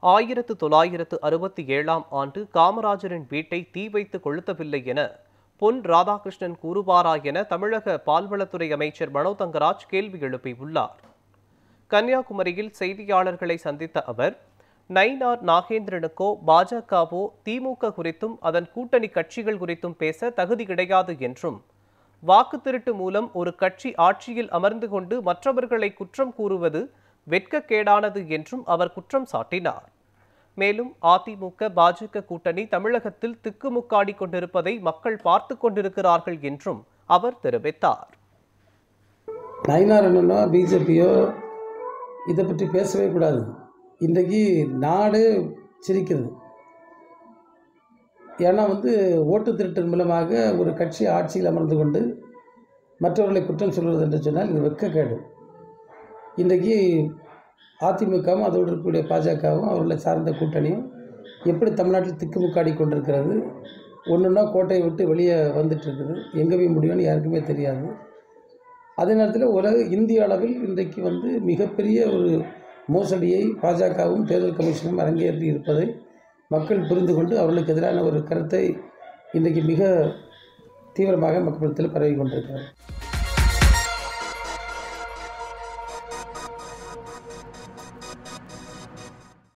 1967ஆம் ஆண்டு காமராஜரின் வீட்டை தீ வைத்து கொளுத்தவில்லை என பொன் ராதாகிருஷ்ணன் கூறுவாரா என தமிழக பால்வளத்துறை அமைச்சர் மனோ தங்கராஜ் கேள்வி எழுப்பியுள்ளார். கன்னியாகுமரியில் செய்தியாளர்களை சந்தித்த அவர், நயினார் நாகேந்திரனுக்கோ பாஜகவோ திமுக குறித்தும் அதன் கூட்டணி கட்சிகள் குறித்தும் பேச தகுதி கிடையாது என்றும், வாக்கு திருட்டு மூலம் ஒரு கட்சி ஆட்சியில் அமர்ந்து கொண்டு மற்றவர்களை குற்றம் கூறுவது வெட்கக்கேடானது என்றும் அவர் குற்றம் சாட்டினார். மேலும் அதிமுக பாஜக கூட்டணி தமிழகத்தில் திக்குமுக்காடி கொண்டிருப்பதை மக்கள் பார்த்து கொண்டிருக்கிறார்கள் என்றும் அவர் தெரிவித்தார். நயினார் அண்ணனோ பிஜேபியோ இதை பற்றி பேசவே கூடாது. இன்றைக்கு நாடு சிரிக்குது. ஏன்னா ஓட்டு திருட்டின் மூலமாக ஒரு கட்சி ஆட்சியில் அமர்ந்து கொண்டு மற்றவர்களை குற்றம் சொல்வது என்று சொன்னால் இது வெட்கக்கேடு. இன்றைக்கு அதிமுகவும் அதோடு இருக்கக்கூடிய பாஜகவும் அவர்களை சார்ந்த கூட்டணியும் எப்படி தமிழ்நாட்டில் திக்குமுக்காடி கொண்டிருக்கிறது. ஒன்றுன்னா கோட்டையை விட்டு வெளியே வந்துட்டு இருக்குது. எங்கே போய் முடியும்னு யாருக்குமே தெரியாது. அதே நேரத்தில் இந்திய அளவில் இன்றைக்கு மிகப்பெரிய ஒரு மோசடியை பாஜகவும் தேர்தல் கமிஷனும் அரங்கேற்றி இருப்பதை மக்கள் புரிந்து கொண்டு அவர்களுக்கு எதிரான ஒரு கருத்தை இன்றைக்கு மிக தீவிரமாக மக்களிடத்தில் பரவி கொண்டிருக்கிறார்.